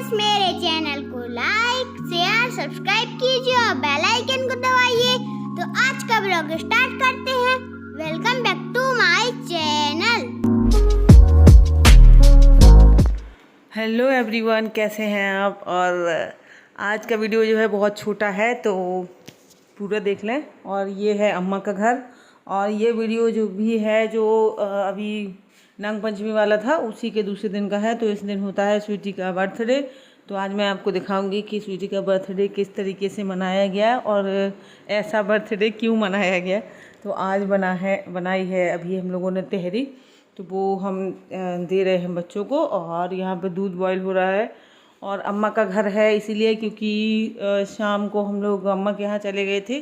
Guys, मेरे channel को like share subscribe कीजिए और बेल आइकन को दबाइए। तो आज का ब्लॉग स्टार्ट करते हैं। Welcome back to my channel. Hello everyone, कैसे हैं आप। और आज का वीडियो जो है बहुत छोटा है, तो पूरा देख लें। और ये है अम्मा का घर। और ये वीडियो जो भी है जो अभी नाग पंचमी वाला था उसी के दूसरे दिन का है। तो इस दिन होता है स्वीटी का बर्थडे। तो आज मैं आपको दिखाऊंगी कि स्वीटी का बर्थडे किस तरीके से मनाया गया और ऐसा बर्थडे क्यों मनाया गया। तो आज बनाई है अभी हम लोगों ने तहरी। तो वो हम दे रहे हैं बच्चों को। और यहाँ पे दूध बॉईल हो रहा है। और अम्मा का घर है इसीलिए क्योंकि शाम को हम लोग अम्मा के यहाँ चले गए थे।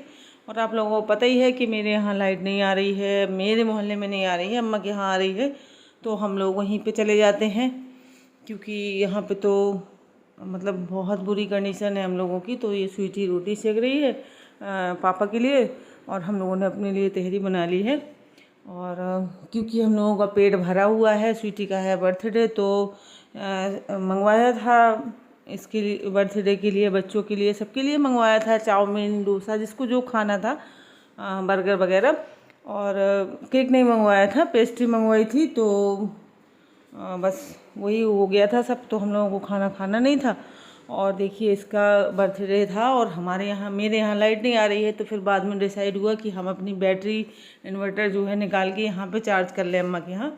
और आप लोगों को पता ही है कि मेरे यहाँ लाइट नहीं आ रही है, मेरे मोहल्ले में नहीं आ रही है, अम्मा के यहाँ आ रही है। तो हम लोग वहीं पे चले जाते हैं क्योंकि यहाँ पे तो मतलब बहुत बुरी कंडीशन है हम लोगों की। तो ये स्वीटी रोटी सेक रही है पापा के लिए, और हम लोगों ने अपने लिए तहरी बना ली है। और क्योंकि हम लोगों का पेट भरा हुआ है, स्वीटी का है बर्थडे, तो मंगवाया था इसके लिए, बर्थडे के लिए, बच्चों के लिए, सबके लिए मंगवाया था चाउमीन डोसा, जिसको जो खाना था, बर्गर वगैरह। और केक नहीं मंगवाया था, पेस्ट्री मंगवाई थी। तो बस वही हो गया था सब। तो हम लोगों को खाना खाना नहीं था। और देखिए इसका बर्थडे था और हमारे यहाँ, मेरे यहाँ लाइट नहीं आ रही है। तो फिर बाद में डिसाइड हुआ कि हम अपनी बैटरी इन्वर्टर जो है निकाल के यहाँ पे चार्ज कर लें अम्मा के यहाँ।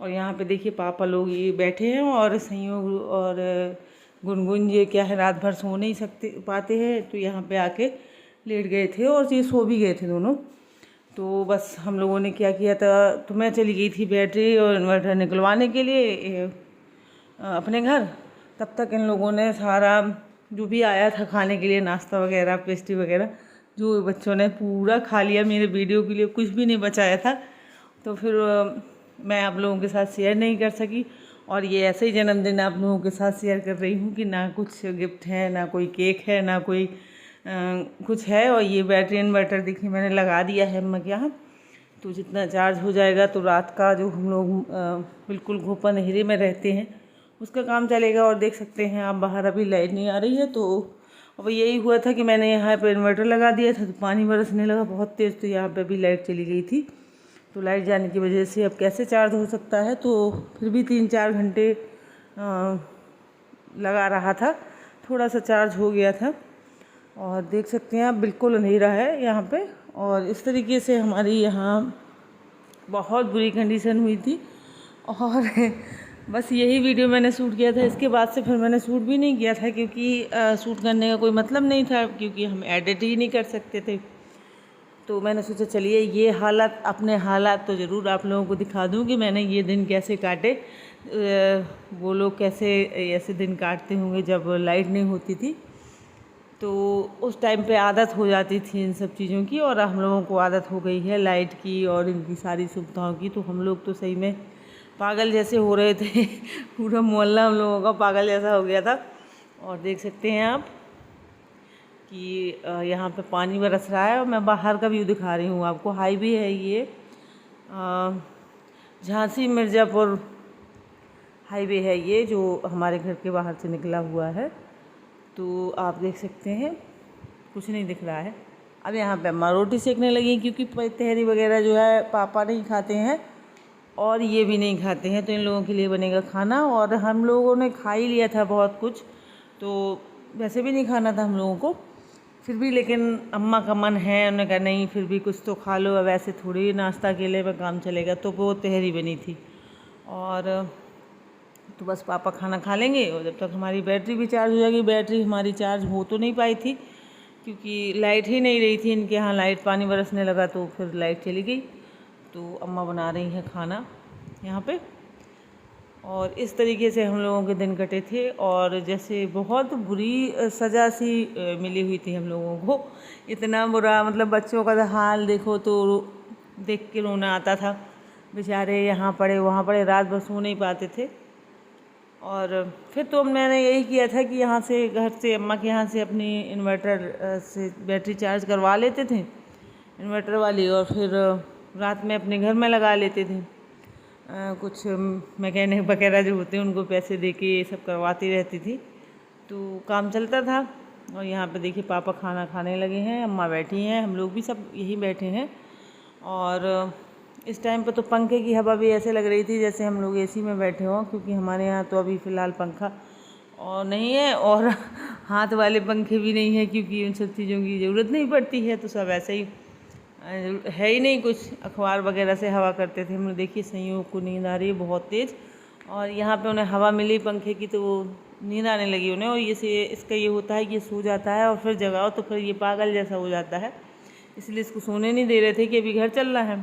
और यहाँ पे देखिए पापा लोग ये बैठे हैं और संयोग और गुनगुन ये क्या है, रात भर सो नहीं पाते हैं, तो यहाँ पे आके लेट गए थे और ये सो भी गए थे दोनों। तो बस हम लोगों ने क्या किया था, तो मैं चली गई थी बैटरी और इन्वर्टर निकलवाने के लिए अपने घर। तब तक इन लोगों ने सारा जो भी आया था खाने के लिए, नाश्ता वगैरह, पेस्ट्री वगैरह, जो बच्चों ने पूरा खा लिया। मेरे वीडियो के लिए कुछ भी नहीं बचाया था। तो फिर मैं आप लोगों के साथ शेयर नहीं कर सकी। और ये ऐसे ही जन्मदिन आप लोगों के साथ शेयर कर रही हूँ कि ना कुछ गिफ्ट है, ना कोई केक है, ना कोई कुछ है। और ये बैटरी इन्वर्टर देखिए मैंने लगा दिया है अम्मा के यहाँ। तो जितना चार्ज हो जाएगा तो रात का जो हम लोग बिल्कुल घोपा अंधेरे में रहते हैं उसका काम चलेगा। और देख सकते हैं आप बाहर अभी लाइट नहीं आ रही है। तो अब यही हुआ था कि मैंने यहाँ पर इन्वर्टर लगा दिया था, तो पानी बरसने लगा बहुत तेज़। तो यहाँ पर भी लाइट चली गई थी। तो लाइट जाने की वजह से अब कैसे चार्ज हो सकता है। तो फिर भी 3-4 घंटे लगा रहा था, थोड़ा सा चार्ज हो गया था। और देख सकते हैं आप बिल्कुल अंधेरा है यहाँ पे। और इस तरीके से हमारी यहाँ बहुत बुरी कंडीशन हुई थी। और बस यही वीडियो मैंने शूट किया था। इसके बाद से फिर मैंने शूट भी नहीं किया था क्योंकि शूट करने का कोई मतलब नहीं था, क्योंकि हम एडिट ही नहीं कर सकते थे। तो मैंने सोचा चलिए ये हालात, अपने हालात तो ज़रूर आप लोगों को दिखा दूँ कि मैंने ये दिन कैसे काटे। वो लोग कैसे ऐसे दिन काटते होंगे जब लाइट नहीं होती थी। तो उस टाइम पे आदत हो जाती थी इन सब चीज़ों की, और हम लोगों को आदत हो गई है लाइट की और इनकी सारी सुविधाओं की। तो हम लोग तो सही में पागल जैसे हो रहे थे। पूरा मोहल्ला हम लोगों का पागल जैसा हो गया था। और देख सकते हैं आप कि यहाँ पे पानी बरस रहा है। और मैं बाहर का व्यू दिखा रही हूँ आपको। हाईवे है ये, झांसी मिर्ज़ापुर हाईवे है ये, जो हमारे घर के बाहर से निकला हुआ है। तो आप देख सकते हैं कुछ नहीं दिख रहा है। अब यहाँ पे अम्मा रोटी सेकने लगी क्योंकि तहरी वगैरह जो है पापा नहीं खाते हैं और ये भी नहीं खाते हैं। तो इन लोगों के लिए बनेगा खाना। और हम लोगों ने खा ही लिया था बहुत कुछ, तो वैसे भी नहीं खाना था हम लोगों को, फिर भी लेकिन अम्मा का मन है, उन्होंने कहा नहीं फिर भी कुछ तो खा लो, अब ऐसे थोड़ी नाश्ता अकेले में काम चलेगा। तो वो तहरी बनी थी। और तो बस पापा खाना खा लेंगे और जब तक हमारी बैटरी भी चार्ज हो जाएगी। बैटरी हमारी चार्ज हो तो नहीं पाई थी क्योंकि लाइट ही नहीं रही थी इनके यहाँ। लाइट, पानी बरसने लगा तो फिर लाइट चली गई। तो अम्मा बना रही हैं खाना यहाँ पे। और इस तरीके से हम लोगों के दिन कटे थे। और जैसे बहुत बुरी सज़ा सी मिली हुई थी हम लोगों को, इतना बुरा, मतलब बच्चों का हाल देखो तो देख के रोना आता था। बेचारे यहाँ पड़े वहाँ पड़े, रात भर सो नहीं पाते थे। और फिर तो मैंने यही किया था कि यहाँ से, घर से, अम्मा के यहाँ से अपनी इन्वर्टर से बैटरी चार्ज करवा लेते थे, इन्वर्टर वाली, और फिर रात में अपने घर में लगा लेते थे। कुछ मैकेनिक वगैरह जो होते हैं उनको पैसे दे के ये सब करवाती रहती थी। तो काम चलता था। और यहाँ पे देखिए पापा खाना खाने लगे हैं, अम्मा बैठी हैं, हम लोग भी सब यहीं बैठे हैं। और इस टाइम पे तो पंखे की हवा भी ऐसे लग रही थी जैसे हम लोग एसी में बैठे हों, क्योंकि हमारे यहाँ तो अभी फ़िलहाल पंखा और नहीं है और हाथ वाले पंखे भी नहीं है, क्योंकि उन सब चीज़ों की ज़रूरत नहीं पड़ती है। तो सब ऐसे ही है ही नहीं कुछ, अखबार वगैरह से हवा करते थे हम लोग। देखिए संयोग को नींद आ रही है बहुत तेज़, और यहाँ पे उन्हें हवा मिली पंखे की तो वो नींद आने लगी उन्हें। और इसका ये होता है कि ये सो जाता है और फिर जगाओ तो फिर ये पागल जैसा हो जाता है, इसलिए इसको सोने नहीं दे रहे थे कि अभी घर चल रहा है।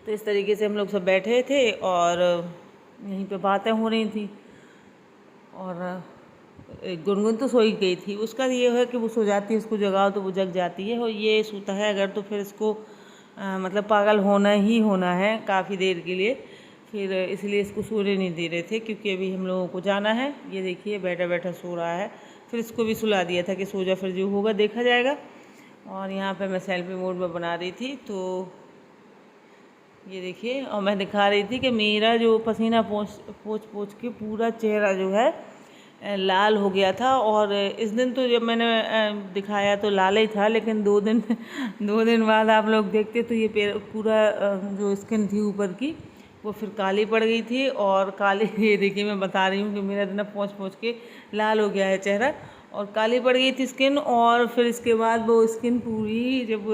तो इस तरीके से हम लोग सब बैठे थे और यहीं पे बातें हो रही थी। और गुनगुन तो सोई गई थी, उसका ये है कि वो सो जाती है, उसको जगाओ तो वो जग जाती है, और ये सोता है अगर तो फिर इसको मतलब पागल होना ही होना है काफ़ी देर के लिए। फिर इसलिए इसको सोने नहीं दे रहे थे, क्योंकि अभी हम लोगों को जाना है। ये देखिए बैठा बैठा सो रहा है, फिर इसको भी सुला दिया था कि सो जा, फिर जो होगा देखा जाएगा। और यहाँ पे मैं सेल्फी मोड में बना रही थी, तो ये देखिए, और मैं दिखा रही थी कि मेरा जो पसीना पोंछ के पूरा चेहरा जो है लाल हो गया था। और इस दिन तो जब मैंने दिखाया तो लाल ही था, लेकिन 2 दिन बाद आप लोग देखते तो ये पूरा जो स्किन थी ऊपर की वो फिर काली पड़ गई थी। और काली ये देखिए मैं बता रही हूँ कि मेरा इतना पोंछ के लाल हो गया है चेहरा, और काली पड़ गई थी स्किन। और फिर इसके बाद वो स्किन पूरी जब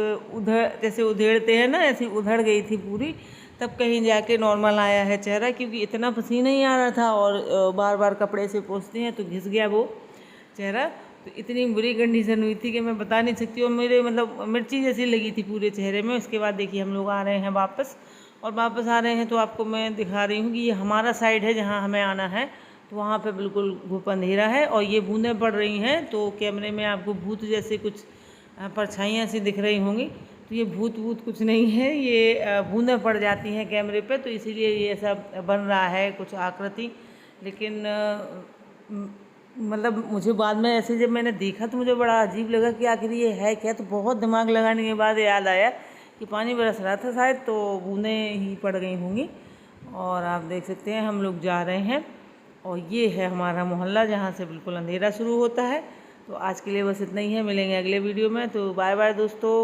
जैसे उधेड़ते हैं ना, ऐसी उधड़ गई थी पूरी, तब कहीं जाके नॉर्मल आया है चेहरा, क्योंकि इतना पसीना ही आ रहा था और बार बार कपड़े से पोंछते हैं तो घिस गया वो चेहरा। तो इतनी बुरी कंडीशन हुई थी कि मैं बता नहीं सकती, और मेरे मतलब मिर्ची जैसी लगी थी पूरे चेहरे में। उसके बाद देखिए हम लोग आ रहे हैं वापस, और वापस आ रहे हैं तो आपको मैं दिखा रही हूँ कि ये हमारा साइड है जहाँ हमें आना है। तो वहाँ पे बिल्कुल घुप अंधेरा है और ये बूंदें पड़ रही हैं, तो कैमरे में आपको भूत जैसे कुछ परछाइयाँ सी दिख रही होंगी। तो ये भूत कुछ नहीं है, ये बूंदें पड़ जाती हैं कैमरे पे, तो इसीलिए ये सब बन रहा है कुछ आकृति। लेकिन मतलब मुझे बाद में ऐसे जब मैंने देखा तो मुझे बड़ा अजीब लगा कि आखिर ये है क्या। तो बहुत दिमाग लगाने के बाद याद आया कि पानी बरस रहा था शायद, तो बूंदें ही पड़ गई होंगी। और आप देख सकते हैं हम लोग जा रहे हैं, और ये है हमारा मोहल्ला जहाँ से बिल्कुल अंधेरा शुरू होता है। तो आज के लिए बस इतना ही है, मिलेंगे अगले वीडियो में। तो बाय बाय दोस्तों।